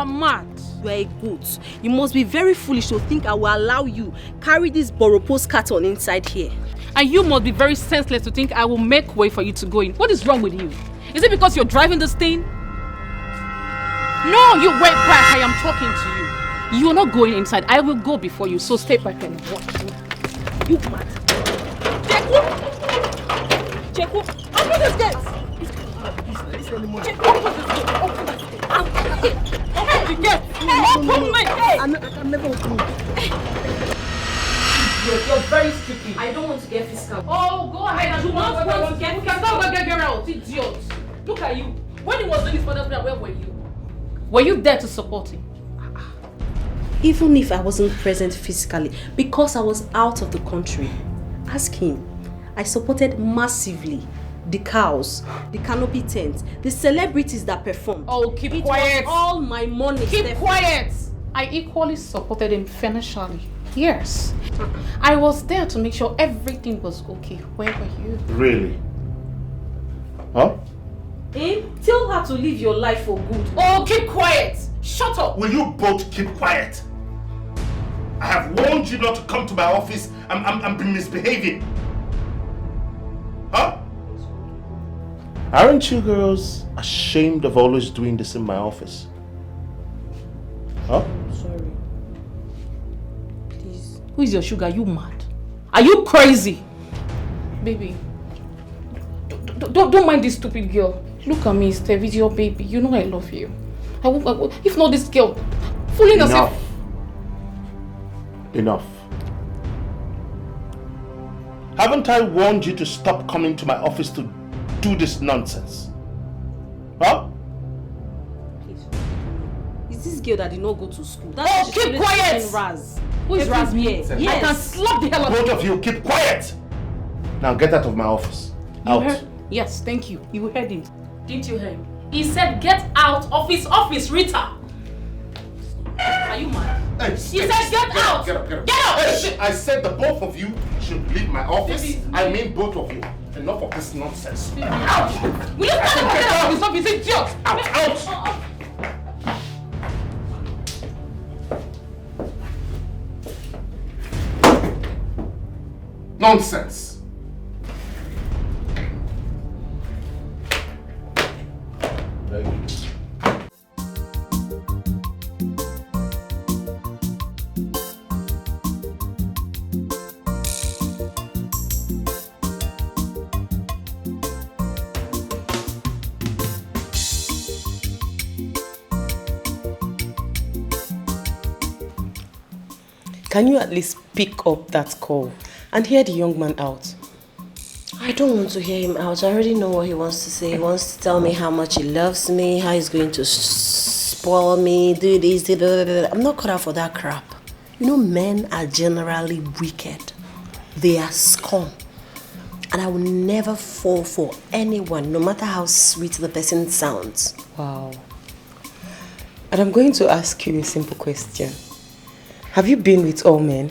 are mad. You are a goat. You must be very foolish to think I will allow you carry this Boropos carton inside here. And you must be very senseless to think I will make way for you to go in. What is wrong with you? Is it because you're driving this thing? No, you went back. I am talking to you. You are not going inside. I will go before you, so stay back and watch. You mad. Cheku, open this gate. Cheku, open this gate. Open this gate. Open the gate. Open the gate. I can never open it. You're very stupid. I don't want to get physical. Oh, go ahead and do not want to get. We can go get out, idiot. Look at you. When he was doing his father's prayer, where were you? Were you there to support him? Even if I wasn't present physically, because I was out of the country, ask him. I supported massively the cows, the canopy tents, the celebrities that performed. Oh, keep quiet. It was all my money. Keep quiet. I equally supported him financially. Yes. I was there to make sure everything was okay. Where were you? Really? Huh? Tell her to live your life for good. Oh, keep quiet. Shut up. Will you both keep quiet? I have warned you not to come to my office and be misbehaving. Huh? Aren't you girls ashamed of always doing this in my office? Huh? Sorry. Please. Who is your sugar? Are you mad? Are you crazy? Baby, don't mind this stupid girl. Look at me, Steve, it's your baby. You know I love you. I won't, if not this girl, fooling herself. Enough. Haven't I warned you to stop coming to my office to do this nonsense? Huh? Please. Is this girl that did not go to school? That's keep quiet! Raz. Who is Raz here? Yes. I can slap the hell out of you. Both of you, keep quiet! Now get out of my office. Out. Heard? Yes, thank you. You heard him. Didn't you hear him? He said get out of his office, Rita! Are you mad? Hey, he said get out! Get up, get up. Get out! Hey, I said the both of you should leave my office. Baby. I mean both of you. Enough of this nonsense. Baby. Out! Will you stop Get get out out. of his office, idiot? Out, out! Nonsense. Thank you. Can you at least pick up that call and hear the young man out? I don't want to hear him out. I already know what he wants to say. He wants to tell me how much he loves me, how he's going to spoil me, do this, do that. I'm not cut out for that crap. You know, men are generally wicked. They are scum. And I will never fall for anyone, no matter how sweet the person sounds. Wow. And I'm going to ask you a simple question. Have you been with all men?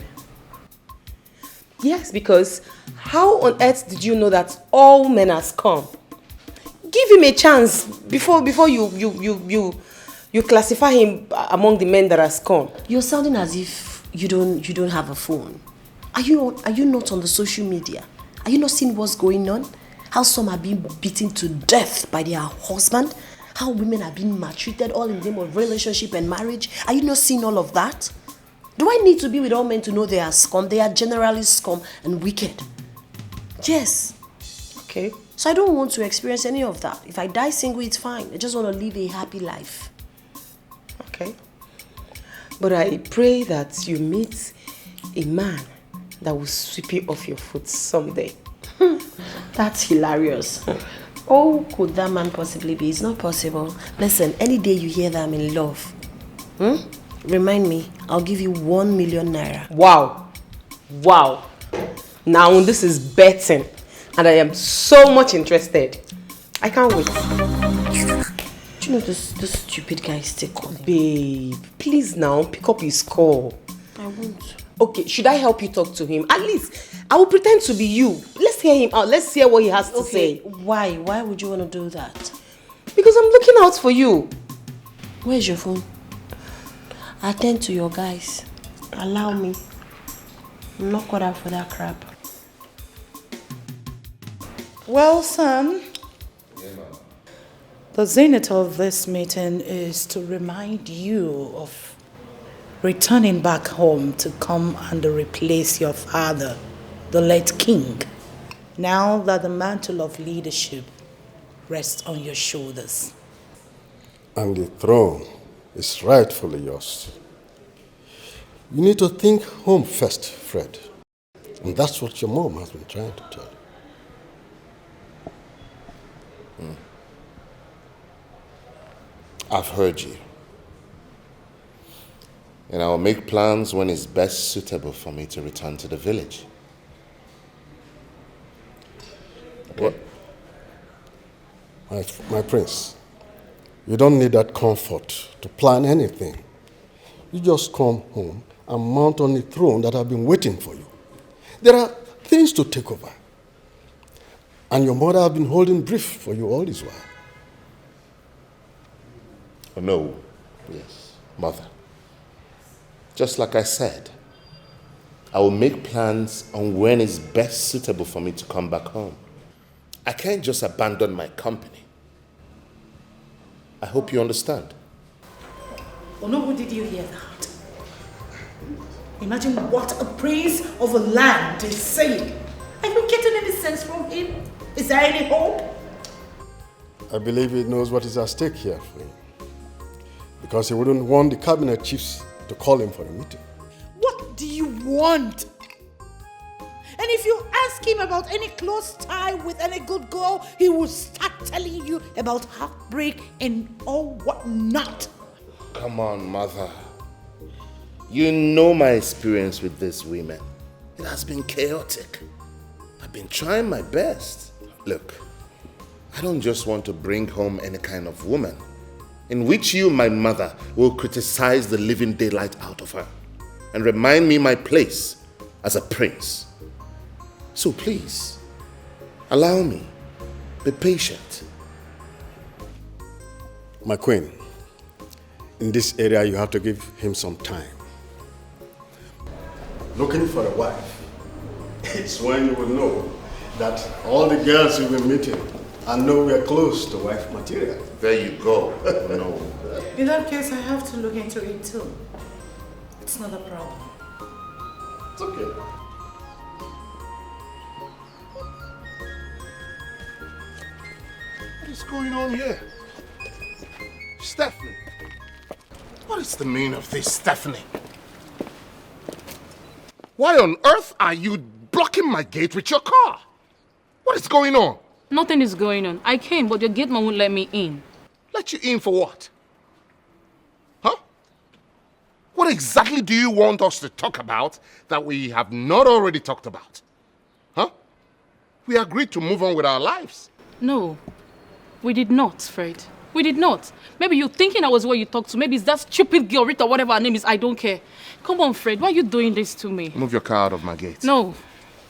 Yes, because how on earth did you know that all men are scum? Give him a chance before you classify him among the men that are scum. You're sounding as if you don't have a phone. Are you not on the social media? Are you not seeing what's going on? How some are being beaten to death by their husband? How women are being maltreated all in the name of relationship and marriage? Are you not seeing all of that? Do I need to be with all men to know they are scum? They are generally scum and wicked. Yes. Okay. So I don't want to experience any of that. If I die single, it's fine. I just want to live a happy life. Okay. But I pray that you meet a man that will sweep you off your foot someday. That's hilarious. Oh, could that man possibly be? It's not possible. Listen, any day you hear that I'm in love, remind me, I'll give you 1 million naira. Wow. Wow. Now this is betting. And I am so much interested. I can't wait. Do you know this stupid guy is still calling? Babe, please now pick up his call. I won't. Okay, should I help you talk to him? At least I will pretend to be you. Let's hear him out. Let's hear what he has to say. Why? Why would you want to do that? Because I'm looking out for you. Where's your phone? Attend to your guys. Allow me. I'm not cut out for that crap. Well, son, the zenith of this meeting is to remind you of returning back home to come and replace your father, the late king, now that the mantle of leadership rests on your shoulders. And the throne is rightfully yours. You need to think home first, Fred. And that's what your mom has been trying to tell you. I've heard you. And I'll make plans when it's best suitable for me to return to the village. Okay? My prince, you don't need that comfort to plan anything. You just come home and mount on the throne that I've been waiting for you. There are things to take over. And your mother has been holding brief for you all this while. Oh, no. Yes, mother. Just like I said, I will make plans on when it's best suitable for me to come back home. I can't just abandon my company. I hope you understand. Onobu, did you hear that? Imagine what a prince of a land is saying. Are you getting any sense from him? Is there any hope? I believe he knows what is at stake here for him. Because he wouldn't want the cabinet chiefs to call him for a meeting. What do you want? And if you ask him about any close tie with any good girl, he will start telling you about heartbreak and all whatnot. Come on, mother. You know my experience with these women. It has been chaotic. I've been trying my best. Look, I don't just want to bring home any kind of woman in which you, my mother, will criticize the living daylight out of her and remind me my place as a prince. So please, allow me. Be patient. My queen, in this area you have to give him some time. Looking for a wife, it's when you will know that all the girls you've been meeting are nowhere close to wife material. There you go. No. In that case, I have to look into it too. It's not a problem. It's okay. What is going on here? Stephanie. What is the meaning of this, Stephanie? Why on earth are you blocking my gate with your car? What is going on? Nothing is going on. I came, but your gate man won't let me in. Let you in for what? Huh? What exactly do you want us to talk about that we have not already talked about? Huh? We agreed to move on with our lives. No, we did not, Fred. We did not. Maybe you're thinking I was where you talked to. Maybe it's that stupid girl, Rita, whatever her name is. I don't care. Come on, Fred. Why are you doing this to me? Move your car out of my gate. No.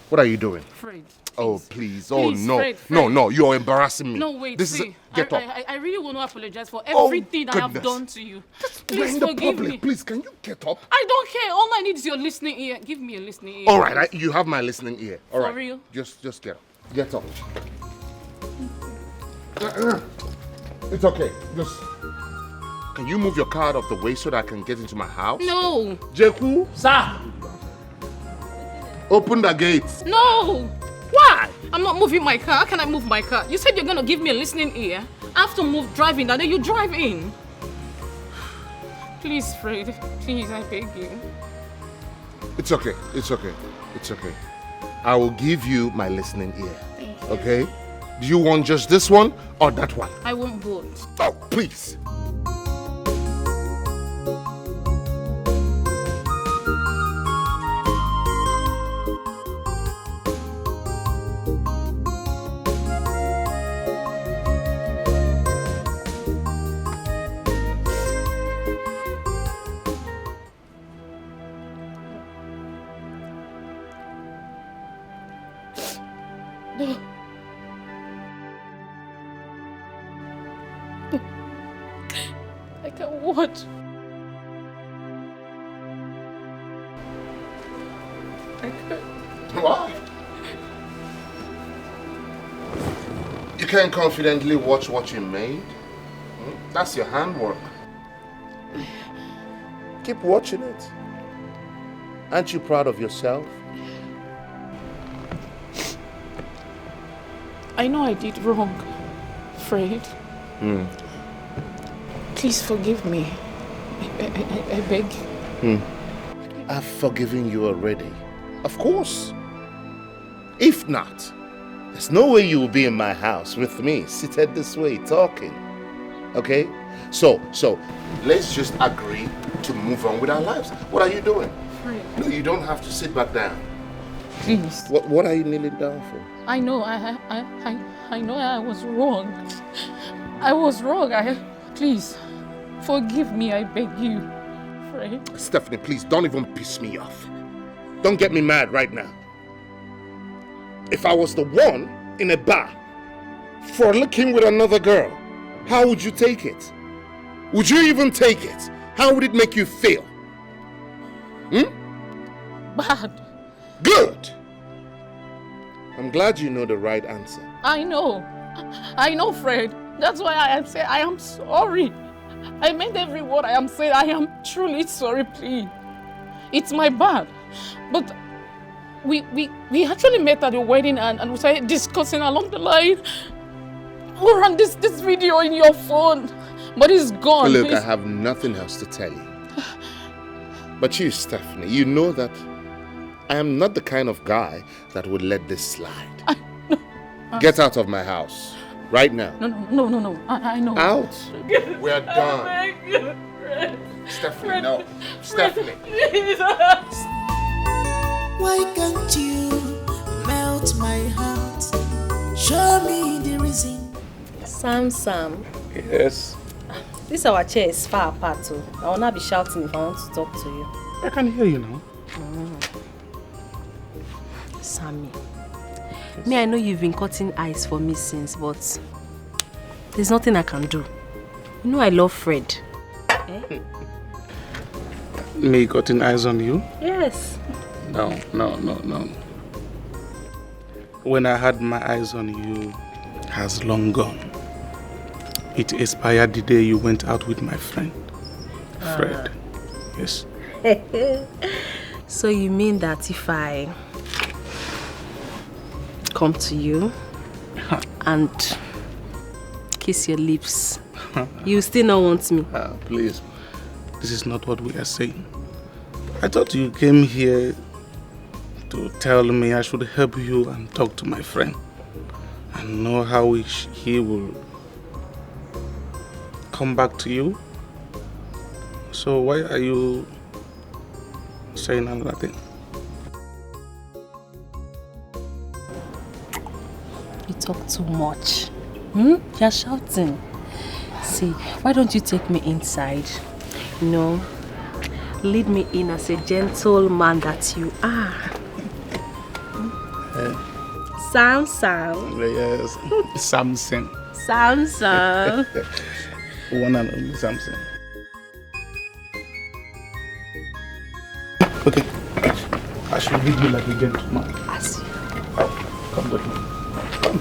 What are you doing? Fred. Oh, please. Oh, Please, no. Fred. No, you're embarrassing me. No, wait, This see. is Get up. I really want to apologize for everything I have goodness. done to you. We're Please in the forgive public. me. Please, can you get up? I don't care. All I need is your listening ear. Give me a listening ear. All right, you have my listening ear. All For right. real? Just get up. Get up. It's okay. Just... Can you move your car out of the way so that I can get into my house? No. Jeku, Sir. open the gates. No. Why? I'm not moving my car. How can I move my car? You said you're going to give me a listening ear. I have to move driving and then you drive in. Please, Fred. Please, I beg you. It's okay. It's okay. It's okay. I will give you my listening ear. Thank you. Okay? Do you want just this one or that one? I want both. Oh, please. I can't watch. I can't. Why? You can't confidently watch what you made? That's your handwork. Keep watching it. Aren't you proud of yourself? I know I did wrong, Fred. Please forgive me. I beg. I've forgiven you already. Of course. If not, there's no way you will be in my house with me, seated this way, talking. Okay? So, let's just agree to move on with our lives. What are you doing? Fred. No, you don't have to sit back down. Please. What are you kneeling down for? I know I know I was wrong. I was wrong. Please forgive me, I beg you. Fred. Stephanie, please don't even piss me off. Don't get me mad right now. If I was the one in a bar frolicking with another girl, how would you take it? Would you even take it? How would it make you feel? Bad. Good. I'm glad you know the right answer. I know, Fred. That's why I say I am sorry. I meant every word I am saying. I am truly sorry, please. It's my bad. But we actually met at the wedding and we started discussing along the line. We ran this video in your phone, but it's gone. Look, I have nothing else to tell you. But you, Stephanie, you know that I am not the kind of guy that would let this slide. Get out of my house. Right now. No. I know. Out. We're done. Stephanie, no. Stephanie. Why can't you melt my heart? Show me the reason. Sam. Yes? This our chair is far apart, so I will not be shouting if I want to talk to you. I can hear you now. Sammy, me, I know you've been cutting eyes for me since, but there's nothing I can do. You know I love Fred. Me cutting eyes on you? Yes. No. When I had my eyes on you, has long gone. It expired the day you went out with my friend, Fred. Yes. So you mean that if I come to you and kiss your lips, you still not want me? Please, this is not what we are saying. I thought you came here to tell me I should help you and talk to my friend and know how he will come back to you. So why are you saying another thing? You talk too much. You're shouting. See, why don't you take me inside? You know, lead me in as a gentleman that you are. Sam. Yes, Samson. Samson. One and only Samson. Okay, I should lead you like a gentleman. As you. Come with me. Come.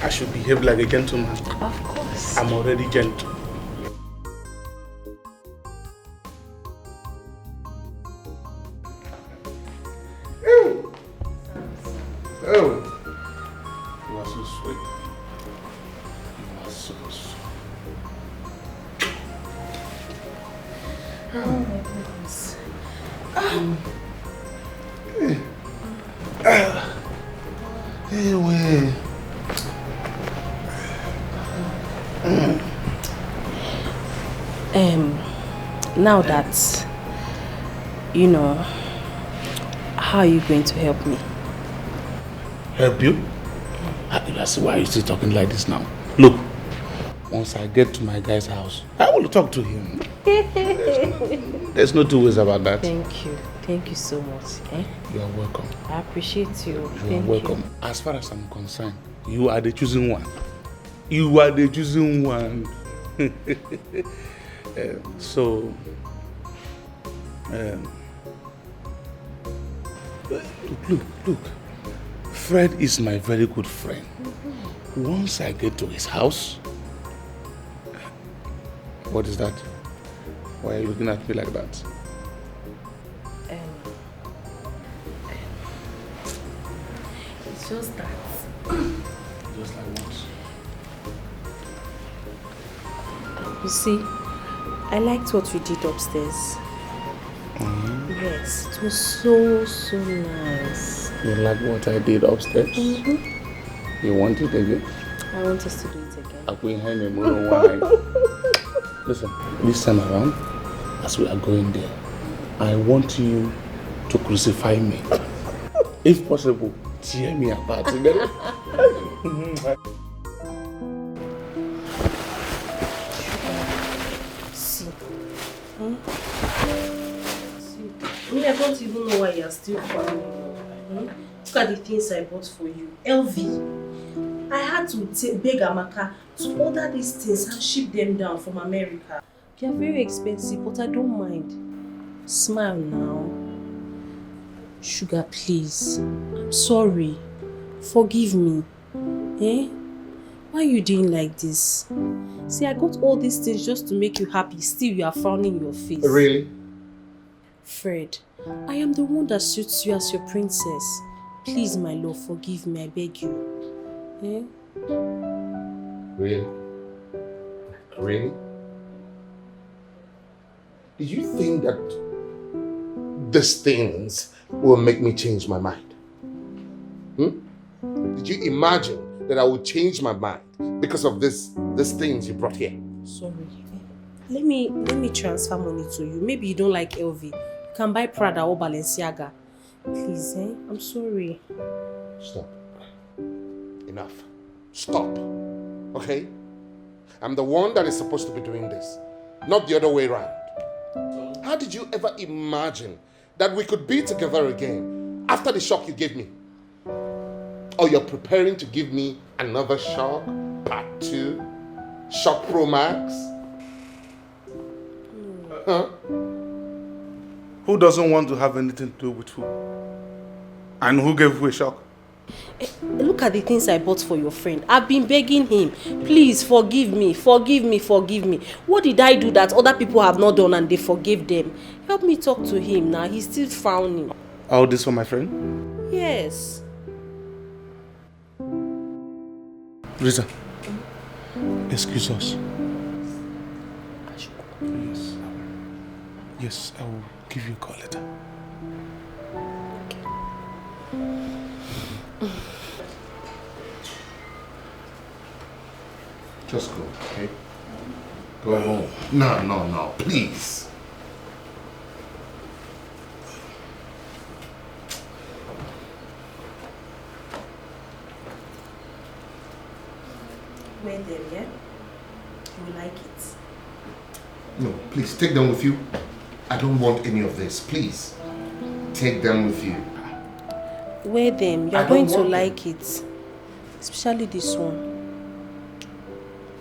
I should behave like a gentleman. Of course. I'm already gentle. Oh, you are so sweet. You are so sweet. Oh my goodness. Anyway. Now that you know, how are you going to help me? Help you? That's why you still talking like this now. Look, once I get to my guy's house, I will talk to him. There's no two ways about that. Thank you so much. You are welcome. I appreciate you. You are welcome. As far as I'm concerned, you are the chosen one. You are the chosen one. So, Look. Fred is my very good friend. Once I get to his house... What is that? Why are you looking at me like that? It's just that. Just like what? You see, I liked what you did upstairs. Yes, it was so nice. You like what I did upstairs? You want it again? I want us to do it again. Listen, this time around, as we are going there, I want you to crucify me. If possible, tear me apart. Me, I don't even know why you're still crying. Look at the things I bought for you. LV. I had to beg Amaka to order these things and ship them down from America. They are very expensive, but I don't mind. Smile now. Sugar, please. I'm sorry. Forgive me. Eh? Why are you doing like this? See, I got all these things just to make you happy. Still, you are frowning your face. Really? Fred, I am the one that suits you as your princess. Please, my love, forgive me, I beg you. Eh? Really? Really? Do you think that these things will make me change my mind? Did you imagine that I would change my mind because of these things you brought here? Sorry. Let me transfer money to you. Maybe you don't like LV. You can buy Prada or Balenciaga. Please, eh? I'm sorry. Stop. Enough. Stop. Okay? I'm the one that is supposed to be doing this, not the other way around. How did you ever imagine that we could be together again after the shock you gave me? Or you're preparing to give me another shock? Part 2? Shock Pro Max? Huh? Who doesn't want to have anything to do with who? And who gave you a shock? Look at the things I bought for your friend. I've been begging him. Please, forgive me. Forgive me. Forgive me. What did I do that other people have not done and they forgave them? Help me talk to him now. He's still frowning. All this for my friend? Yes. Rita, excuse us. Yes. Yes, I will give you a call later. Just go, okay? Go home. No, please. Wear them, yeah? You will like it. No, please, take them with you. I don't want any of this, please. Take them with you. Wear them. You're going to like it. Especially this one.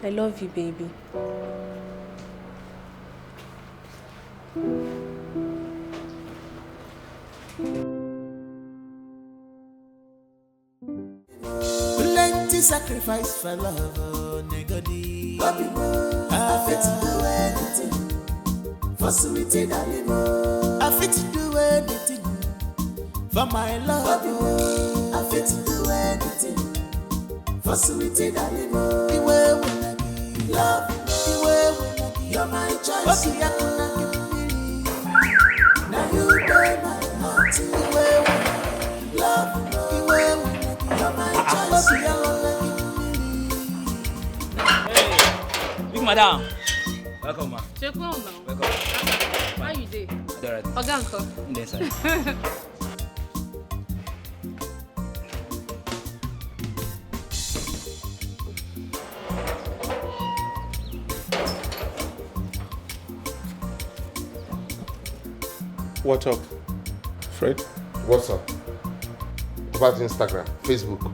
I love you, baby. Plenty sacrifice for love, oh, nigga. I fit to do anything for sweetie darling. I fit to do anything for my love. I fit to do anything for sweetie darling. The way we love, the way we you're my choice. Okay, I cannot give me. Now you play my heart. The way we love, the way we you're my choice. Okay, I Hey, big madam. Welcome, ma. Check well now. Welcome. How you dey? Alright. Oga uncle. In the inside. What's up, Fred? What's up? About Instagram, Facebook.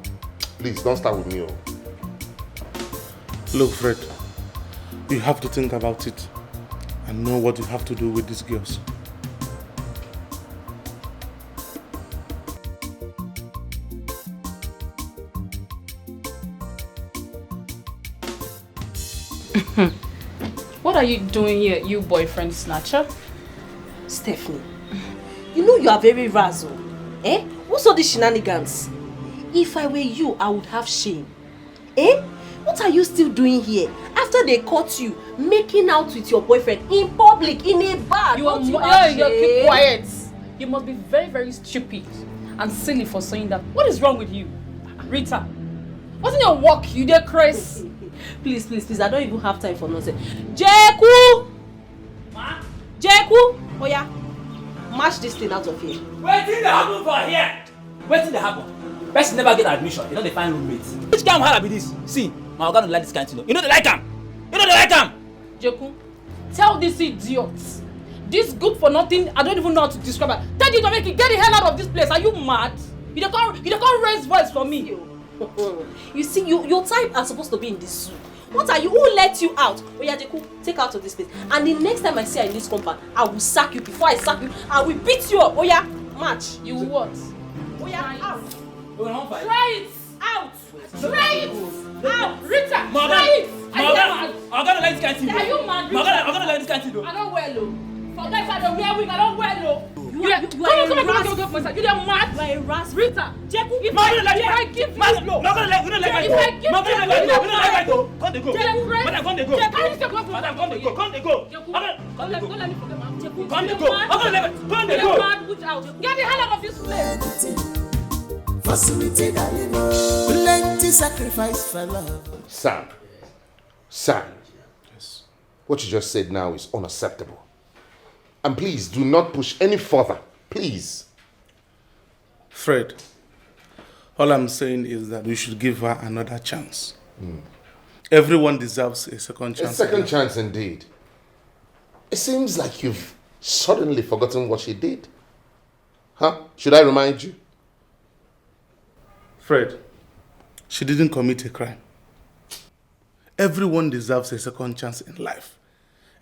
Please, don't start with me. Oh. Look, Fred, you have to think about it and know what you have to do with these girls. What are you doing here, you boyfriend snatcher? Stephanie, you know you are very razzle. Eh? What's all these shenanigans? If I were you, I would have shame. Eh? What are you still doing here? After they caught you making out with your boyfriend in public, in a bar. You keep quiet. You must be very, very stupid and silly for saying that. What is wrong with you? Rita, wasn't your work you did crazy? Please, I don't even have time for nonsense. Jeku! Ma? Jeku! Oh yeah, mash this thing out of here. Wait till they happen for here. Wait till they happen. Person never get admission. You know they find roommates. Which kind of hell be this? See, my organ don't like this kind of thing. You know they like them. You know they like them. Jeku, tell these idiots. This good for nothing, I don't even know how to describe it. Tell you to make it, get the hell out of this place. Are you mad? You can't raise voice for me. You see, your type are supposed to be in this zoo. What are you? Who let you out? Oh yeah, Jeku, take out of this place. And the next time I see you in this compound, I will sack you. Before I sack you, I will beat you up. Oh yeah, match. You what? Oh yeah, out. Try it out. Try it out. Rita, try it. I'm gonna like this kind of thing. Are you mad? I'm gonna like this kind of thing. I don't wear low. Forget if I don't wear wig, I don't wear low. You are mad? You are a ras. Rita, Jeku, if I give you low. Not gonna let go. Not gonna let go. Come they go. Madam, come they go. Madam, come they go. Come they go. Don't let me forget, man. Jeku, Come they go. Come they go. mad, which out. Get the hell out of this place. Facility that live. Plenty sacrifice for love. Sam. Yes. What you just said now is unacceptable. And please do not push any further. Please. Fred, all I'm saying is that we should give her another chance. Everyone deserves a second chance. A second chance indeed. It seems like you've suddenly forgotten what she did. Huh? Should I remind you? Fred, she didn't commit a crime. Everyone deserves a second chance in life.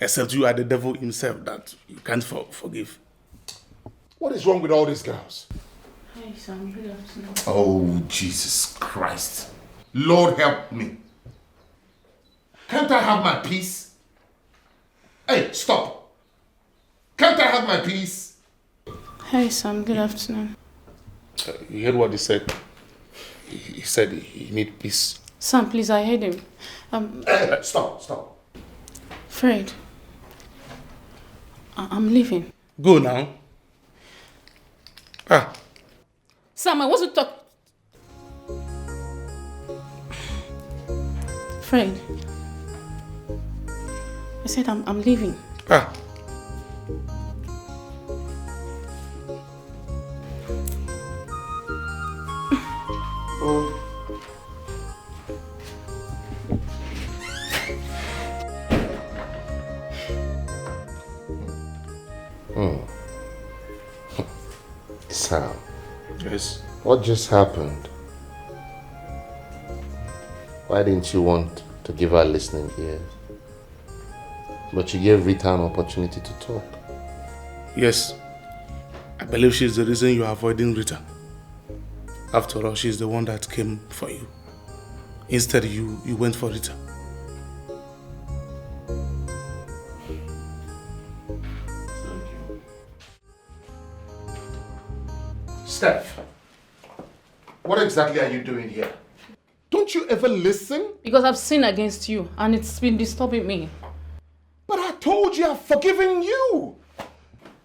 Except you are the devil himself that you can't forgive. What is wrong with all these girls? Hey, Sam, good afternoon. Oh, Jesus Christ. Lord help me. Can't I have my peace? Hey, stop. Can't I have my peace? Hey, Sam, good afternoon. You heard what he said? He said he need peace. Sam, please, I heard him. Hey, stop. Fred, I'm leaving. Go now. Sam, I want to talk. Fred, I said I'm leaving. Sam. Yes. What just happened? Why didn't you want to give her listening ears? But you gave Rita an opportunity to talk. Yes. I believe she's the reason you are avoiding Rita. After all, she's the one that came for you. Instead, you went for Rita. Steph, what exactly are you doing here? Don't you ever listen? Because I've sinned against you and it's been disturbing me. But I told you I've forgiven you.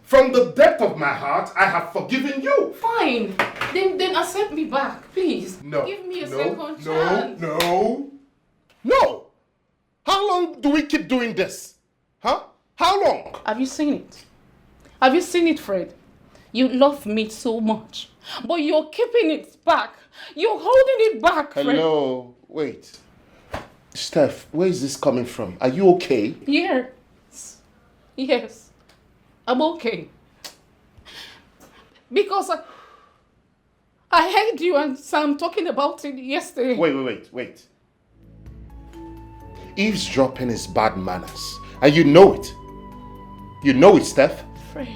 From the depth of my heart, I have forgiven you. Fine. Then accept me back, please. No. Give me a second chance. No. How long do we keep doing this? Huh? How long? Have you seen it? Have you seen it, Fred? You love me so much, but you're keeping it back. You're holding it back, Fred. Hello. Wait. Steph, where is this coming from? Are you okay? Yes. I'm okay. Because I heard you and Sam talking about it yesterday. Wait. Eavesdropping is bad manners. And you know it. You know it, Steph. Fred,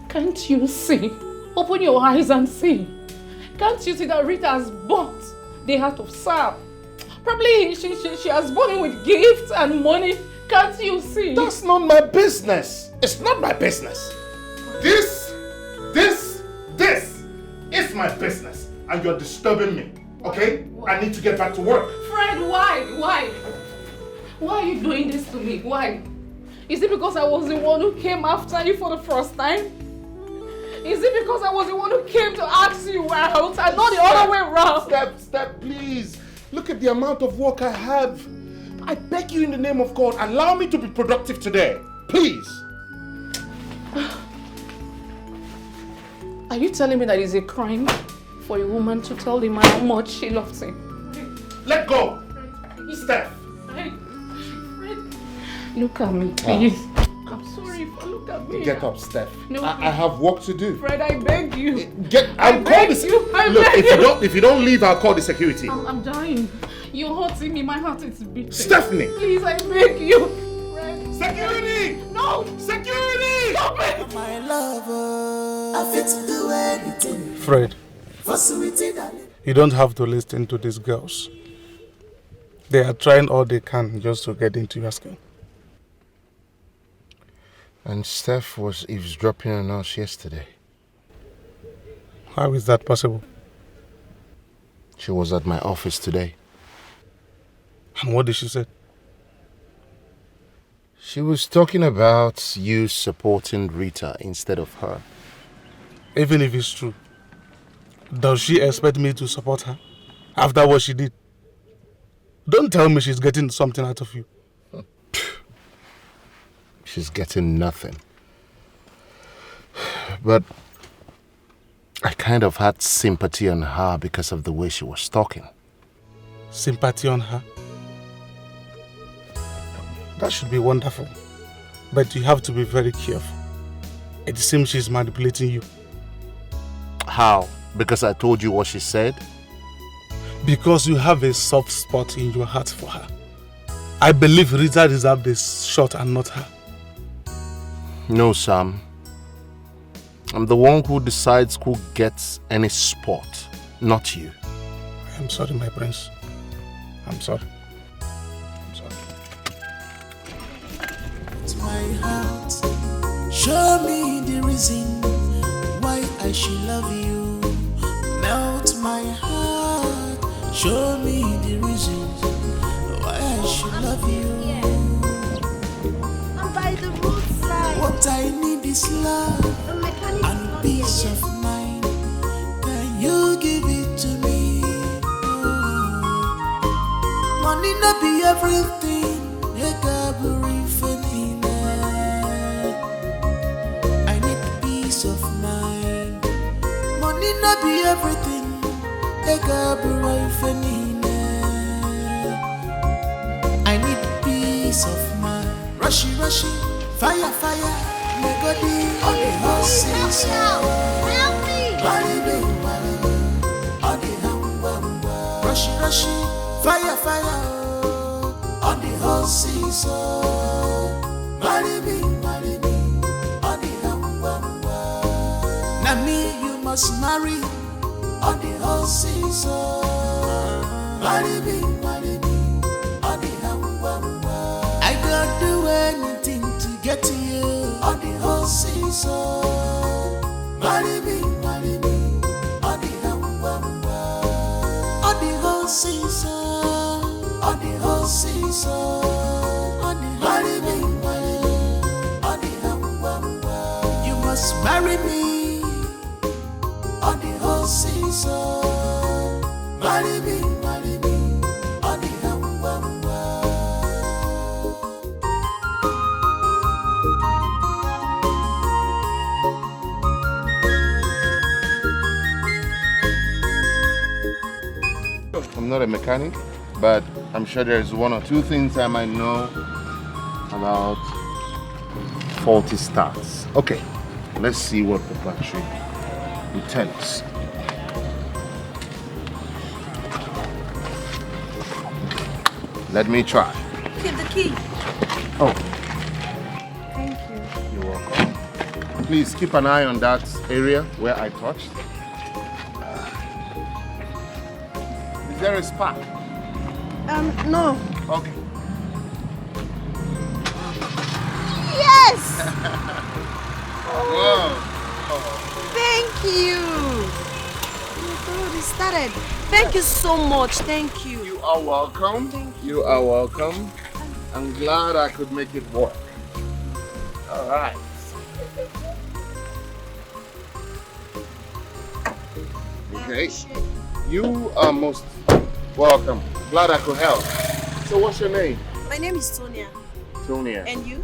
can't you see? Open your eyes and see. Can't you see that Rita has bought the heart of Sam? Probably she has bought him with gifts and money Can't you see? That's not my business. It's not my business. This is my business. And you're disturbing me, okay? I need to get back to work. Fred, why? Why are you doing this to me? Why? Is it because I was the one who came after you for the first time? Is it because I was the one who came to ask you out and not the other way around? Step, please. Look at the amount of work I have. I beg you in the name of God, allow me to be productive today. Please. Are you telling me that it's a crime for a woman to tell the man how much she loves him? Let go. Steph. Fred. Look at me, please. I'm sorry, look at me. Get up, Steph. No, I have work to do. Fred, I beg you. I'll call this. Look, if you don't leave, I'll call the security. I'm dying. You're hurting me. My heart is beating. Stephanie. Please, I beg you. Fred. Security. No. Security. Stop it. My lover, I fit to do anything. Fred, For sweetie, darling. you don't have to listen to these girls. They are trying all they can just to get into your skin. And Steph was eavesdropping on us yesterday. How is that possible? She was at my office today. And what did she say? She was talking about you supporting Rita instead of her. Even if it's true, does she expect me to support her after what she did? Don't tell me she's getting something out of you. She's getting nothing. But I kind of had sympathy on her because of the way she was talking. Sympathy on her? That should be wonderful. But you have to be very careful. It seems she's manipulating you. How? Because I told you what she said? Because you have a soft spot in your heart for her. I believe Rita deserved this shot and not her. No, Sam. I'm the one who decides who gets any spot, not you. I'm sorry, my prince. I'm sorry. To my heart, show me the reason why I should love you. Melt my heart, show me the reason why I should love you. I'm by the roadside. What I need is love and peace of mind. Can you give it to me? Money not be everything. I need peace of mind. Money not be everything. I need peace of mind. Rushy, fire, Megodi on the horses. Help me! On the hum, rushy, fire, on the horses. Marry me, on the hum. Now me you must marry on the horses. Marry me, on the hum. I don't do anything to get to you on the horses. Marry me, on the hum. On the horses. On the horses. Marry me, on the hum. You must marry me on the horses. Marry me, on the hum. I'm not a mechanic, but I'm sure there's one or two things I might know about faulty starts. Okay, let's see what the battery will tell us. Let me try. Keep the key. Oh, Thank you. you're welcome. Please keep an eye on that area where I touched. Is there a spark? No. Okay. started. Thank you so much. Thank you. You are welcome. You are welcome. I'm glad I could make it work. All right. Okay. You are most welcome. Glad I could help. So what's your name? My name is Tonia. Tonia. And you?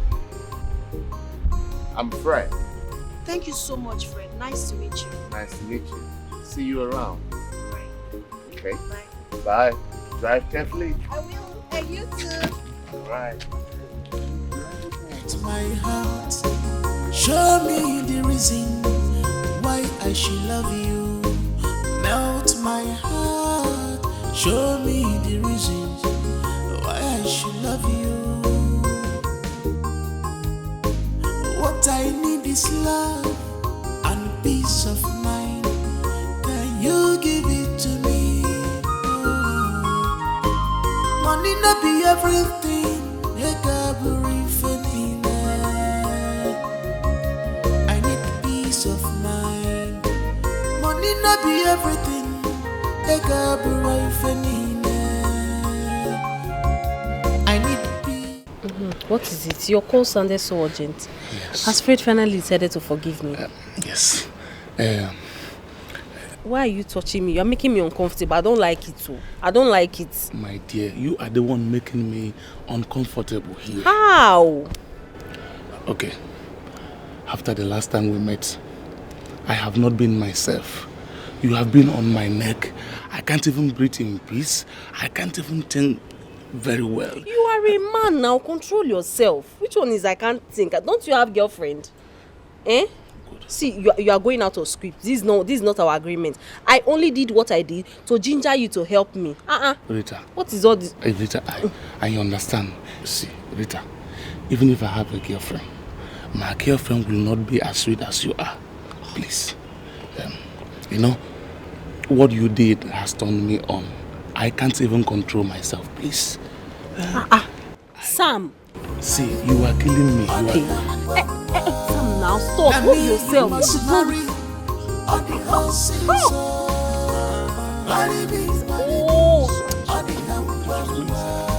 I'm Fred. Thank you so much, Fred. Nice to meet you. Nice to meet you. See you around. Right. Okay. Bye. Bye. Drive carefully. I will. And you too. All right. To my heart, show me the reason why I should love you. Melt my heart, show me the reasons why I should love you. What I need is love and peace of mind. Can you give it to me? Money not be everything. I need peace of mind. Money not be everything. I need peace. What is it? Your call sounded so urgent. Yes. Has Fred finally decided to forgive me? Yes. Why are you touching me? You're making me uncomfortable. I don't like it too. I don't like it. My dear, you are the one making me uncomfortable here. How? Okay. After the last time we met, I have not been myself. You have been on my neck. I can't even breathe in peace. I can't even think very well. You are a man now. Control yourself. Which one is I can't think? Don't you have girlfriend? Eh? See, you are going out of script. This is not our agreement. I only did what I did to ginger you to help me. Rita. What is all this? Rita, I understand. See, Rita, even if I have a girlfriend, my girlfriend will not be as sweet as you are. Please. You know, what you did has turned me on. I can't even control myself, please. Sam. See, you are killing me. Sam, now stop. Move yourself.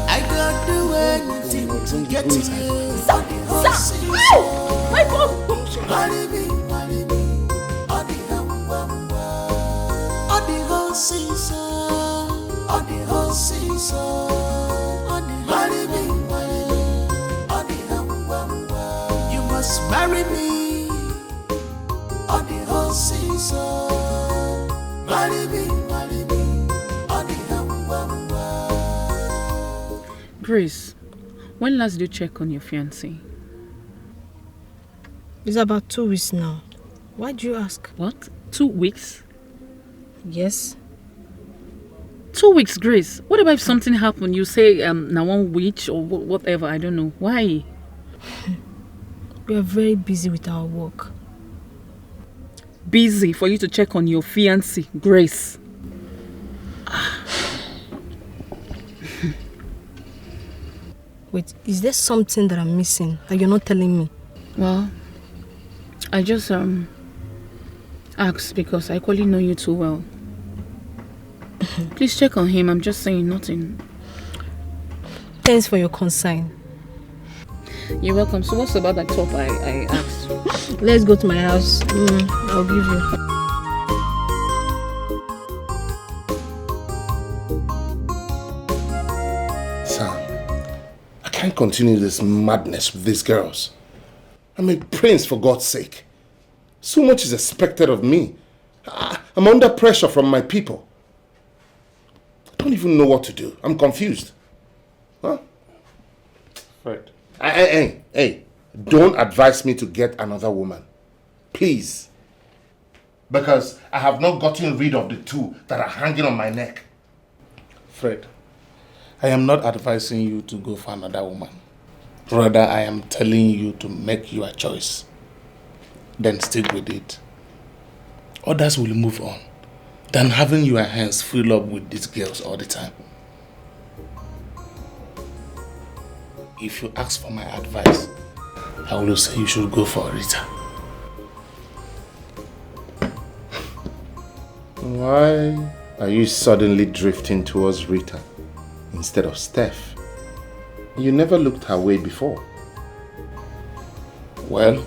I don't do anything to get to you. Sam! Ow! My phone! You must marry me. Grace, when last did you check on your fiancé? It's about 2 weeks now. Why do you ask? What? 2 weeks? Yes. 2 weeks, Grace. What about if something happened? You say now 1 week or whatever. I don't know. Why? We are very busy with our work. Busy for you to check on your fiancé, Grace. Wait, is there something that I'm missing that you're not telling me? Well, I just asked because I equally know you too well. Please check on him. I'm just saying nothing. Thanks for your concern. You're welcome. So what's about that top I asked? Let's go to my house. I'll give you. I can't continue this madness with these girls. I'm a prince, for God's sake. So much is expected of me. I'm under pressure from my people. I don't even know what to do. I'm confused. Huh? Fred. Hey, don't advise me to get another woman. Please. Because I have not gotten rid of the two that are hanging on my neck. Fred, I am not advising you to go for another woman. Rather, I am telling you to make your choice. Then stick with it. Others will move on than having your hands fill up with these girls all the time. If you ask for my advice, I will say you should go for Rita. Why are you suddenly drifting towards Rita instead of Steph? You never looked her way before. Well,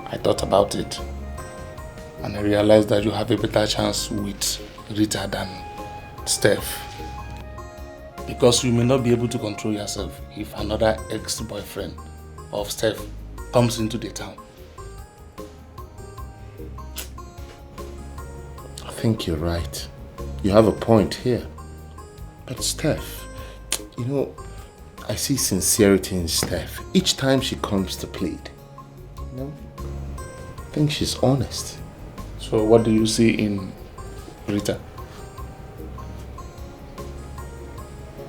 I thought about it. And I realized that you have a better chance with Rita than Steph. Because you may not be able to control yourself if another ex-boyfriend of Steph comes into the town. I think you're right. You have a point here. But Steph, you know, I see sincerity in Steph each time she comes to plead. You know? I think she's honest. So what do you see in Rita?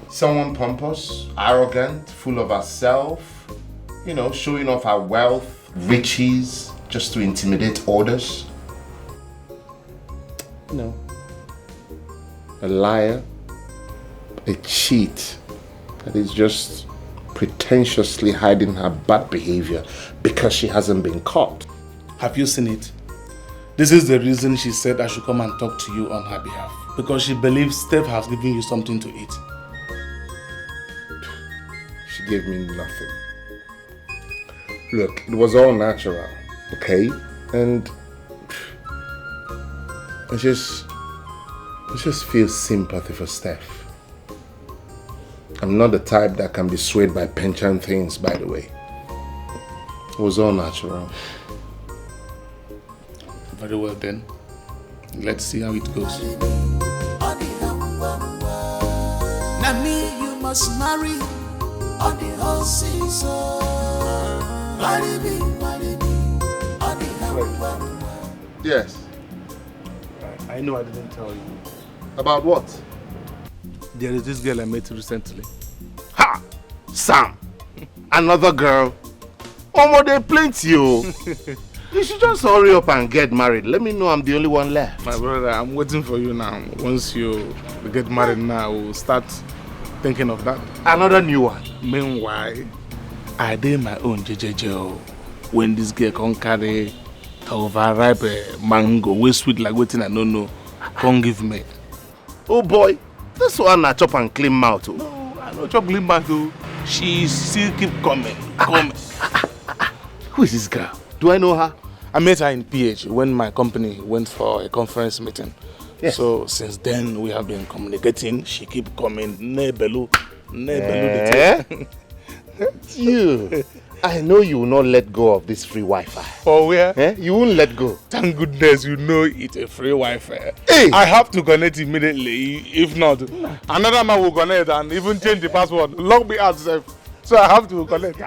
Someone pompous, arrogant, full of herself, you know, showing off her wealth, riches, just to intimidate others. No. A liar, a cheat that is just pretentiously hiding her bad behavior because she hasn't been caught. Have you seen it? This is the reason she said I should come and talk to you on her behalf. Because she believes Steph has given you something to eat. She gave me nothing. Look, it was all natural, okay? And I just feel sympathy for Steph. I'm not the type that can be swayed by penchant things, by the way. It was all natural. Very well then. Let's see how it goes. Now me you must marry on the whole season. Marry me on the Yes. I know I didn't tell you. About what? There is this girl I met recently. Ha! Sam! Another girl? Omo, they plenty, oh. You should just hurry up and get married. Let me know I'm the only one left. My brother, I'm waiting for you now. Once you get married now, we'll start thinking of that. Another new one. Meanwhile, I did my own JJJ. When this girl can carry overripe mango, way sweet like waiting I don't know, come give me. Oh boy, this one I chop and clean mouth. Oh. No, I don't chop clean mouth. She still keep coming. Who is this girl? Do I know her? I met her in PH when my company went for a conference meeting. Yes. So since then we have been communicating. She keep coming. Nebelu. You. I know you will not let go of this free Wi-Fi. For where? You won't let go. Thank goodness you know it's a free Wi-Fi. Hey. I have to connect immediately. If not, another man will connect and even change the password. Log me out, sef. So I have to connect.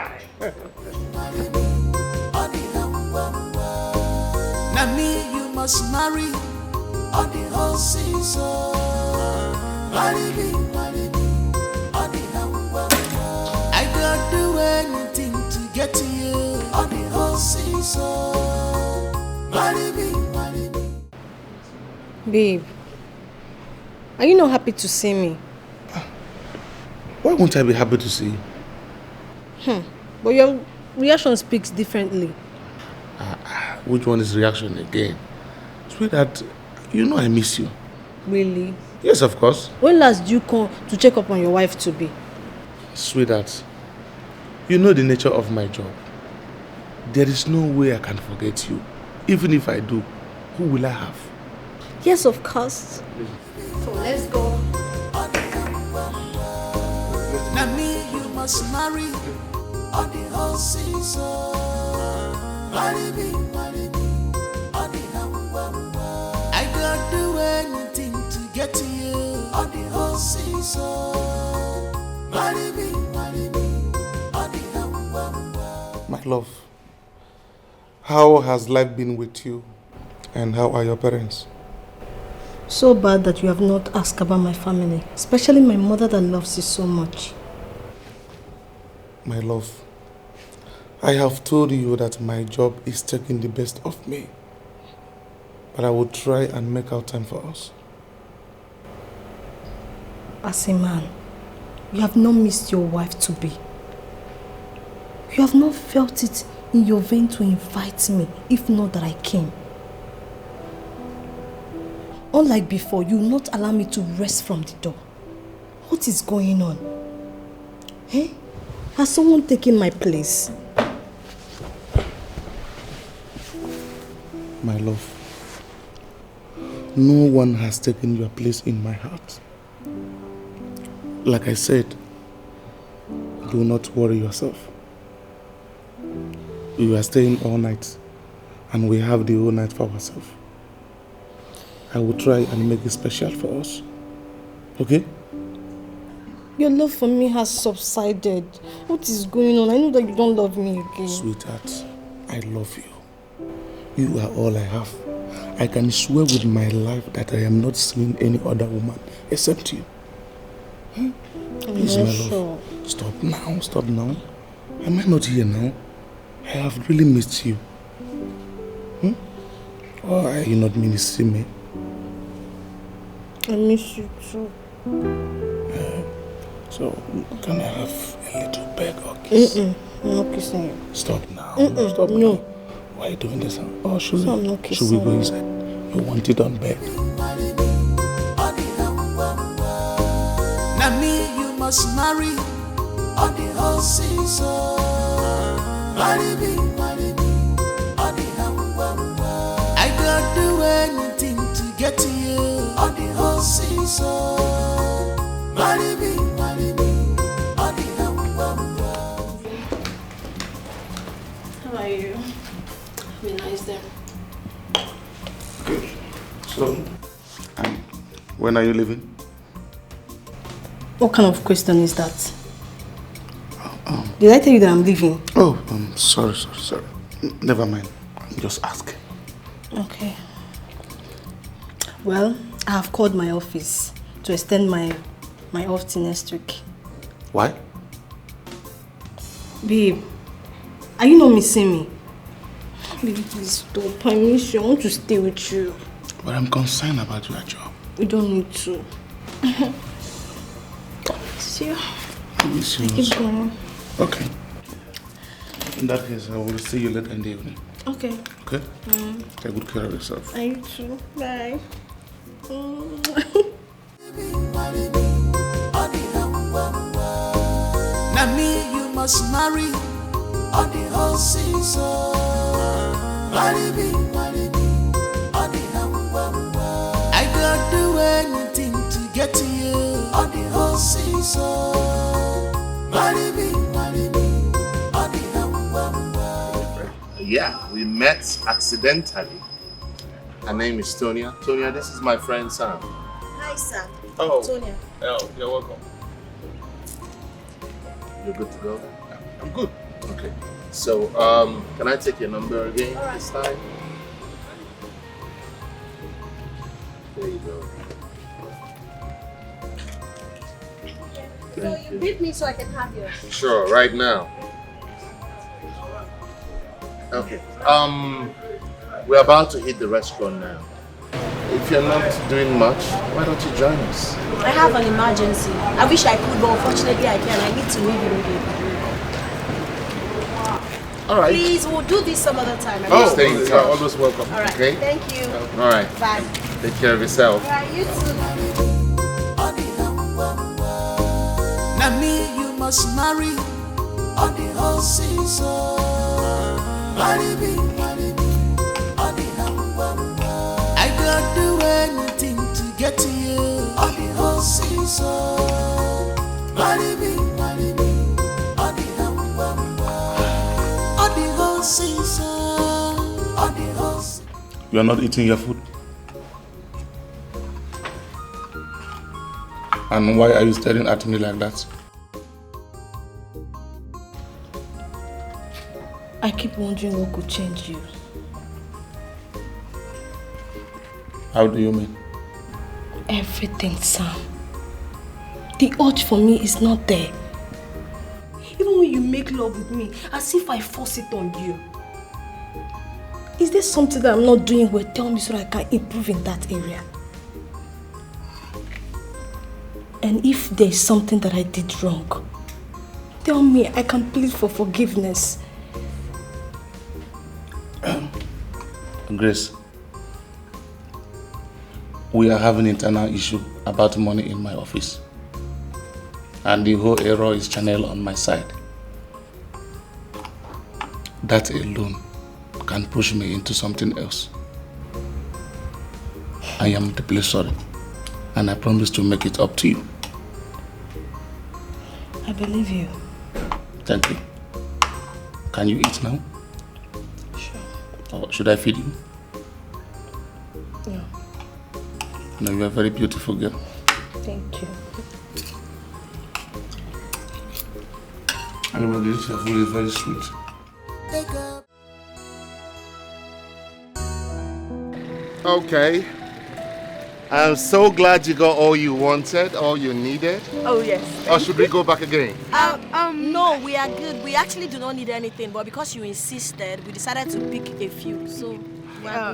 Now me you must marry on the whole season. Marry me on the whole. I don't do anything to get to you on the whole season. Marry me. Babe, are you not happy to see me? Why won't I be happy to see you? But your reaction speaks differently. Which one is reaction again? Sweetheart, you know I miss you. Really? Yes, of course. When last did you come to check up on your wife to be? Sweetheart, you know the nature of my job. There is no way I can forget you. Even if I do, who will I have? Yes, of course. So let's go. Now me you must marry on the whole season. Marry me on the whole. I don't do anything to get to you on the whole season. Marry me on the whole. My love, how has life been with you? And how are your parents? So bad that you have not asked about my family, especially my mother that loves you so much. My love, I have told you that my job is taking the best of me. But I will try and make out time for us. As a man, you have not missed your wife to be. You have not felt it in your vein to invite me, if not that I came. Unlike before, you will not allow me to rest from the door. What is going on? Eh? Has someone taken my place? My love, no one has taken your place in my heart. Like I said, do not worry yourself. We are staying all night and we have the whole night for ourselves. I will try and make it special for us. Okay? Your love for me has subsided. What is going on? I know that you don't love me again. Sweetheart, I love you. You are all I have. I can swear with my life that I am not seeing any other woman except you. Please, my love. Stop now, stop now. Am I not here now? I have really missed you. Or are you not missing me? I miss you too. So, can I have a little beg or kiss? I'm not kissing you. Stop now. Stop no. now. Why are you doing this? Oh, should I'm not kissing we go inside? You want it on bed? Now me you must marry on the whole season. Marry me on the I don't do anything to get to you on the whole season. Marry me on the How are you? Have a nice day. Good. So, when are you leaving? What kind of question is that? Did I tell you that I'm leaving? Oh, sorry. Never mind. Just ask. Okay. Well, I have called my office to extend my off till next week. Why? Babe, are you not missing me? Baby, please stop. I miss you. I want to stay with you. But I'm concerned about your job. You don't need to. See you. I miss you. I keep going. Okay. In that case, I will see you later in the evening. Okay. Okay? Take good care of yourself. I you too. Bye. Now me you must marry on the whole season. Marry me on the I don't do anything to get to you on the whole season. Marry me on the Yeah, we met accidentally. Her name is Tonia. Tonia, this is my friend Sam. Hi, Sam. Oh. Tonia. Oh, you're welcome. You're good to go? I'm good. Okay. So, can I take your number again this time? There you go. So you beat me so I can have yours. Sure, right now. Okay. We're about to hit the restaurant now. If you're not doing much, why don't you join us? I have an emergency. I wish I could, but unfortunately I can't. I need to leave immediately. All right. Please, we'll do this some other time. Stay in touch. You're always welcome. All right. Okay? Thank you. All right. Bye. Take care of yourself. All right, you too. Now me you must marry on the whole season. Marry me on the I don't do anything to get to you on the whole season. Marry me on the whole season. On the whole season. You are not eating your food? And why are you staring at me like that? I keep wondering what could change you. How do you mean? Everything, Sam. The urge for me is not there. Even when you make love with me, as if I force it on you. Is there something that I'm not doing well? Tell me so that I can improve in that area. And if there is something that I did wrong, tell me, I can plead for forgiveness. Grace, we are having internal issue about money in my office. And the whole error is channeled on my side. That alone can push me into something else. I am deeply sorry, and I promise to make it up to you. I believe you. Thank you. Can you eat now? Sure. Or should I feed you? No. No, you are a very beautiful girl. Thank you. Anyway, this food is very sweet. Okay. I'm so glad you got all you wanted, all you needed. Oh, yes. Or should we go back again? No, we are good. We actually do not need anything, but because you insisted, we decided to pick a few. So,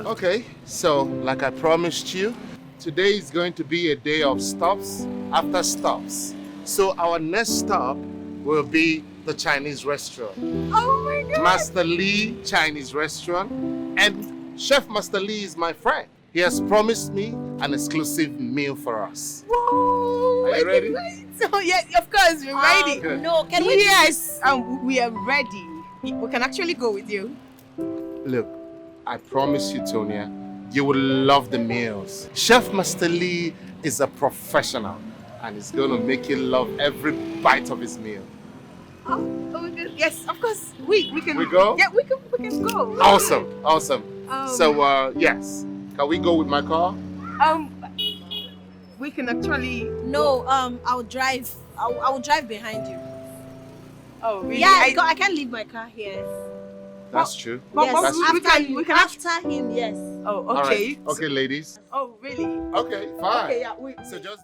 Okay, so like I promised you, today is going to be a day of stops after stops. So our next stop will be the Chinese restaurant. oh my God. Master Lee Chinese restaurant. And Chef Master Lee is my friend. He has promised me an exclusive meal for us. Whoa! Are you ready? So yes, of course, we're ready. No, can we? Yes, we are ready. We can actually go with you. Look, I promise you, Tonia, you will love the meals. Chef Master Lee is a professional and he's going to make you love every bite of his meal. Yes, of course. We can. We go? Yeah, we can go. Awesome. So, yes. Can we go with my car? We can actually. No, I'll drive. I will drive behind you. Oh, really? Yeah, I can't leave my car here. That's true. Yes, we can after him, yes. Oh, All okay. right. Okay, ladies. Oh, really? Okay, fine. Okay, yeah. So just...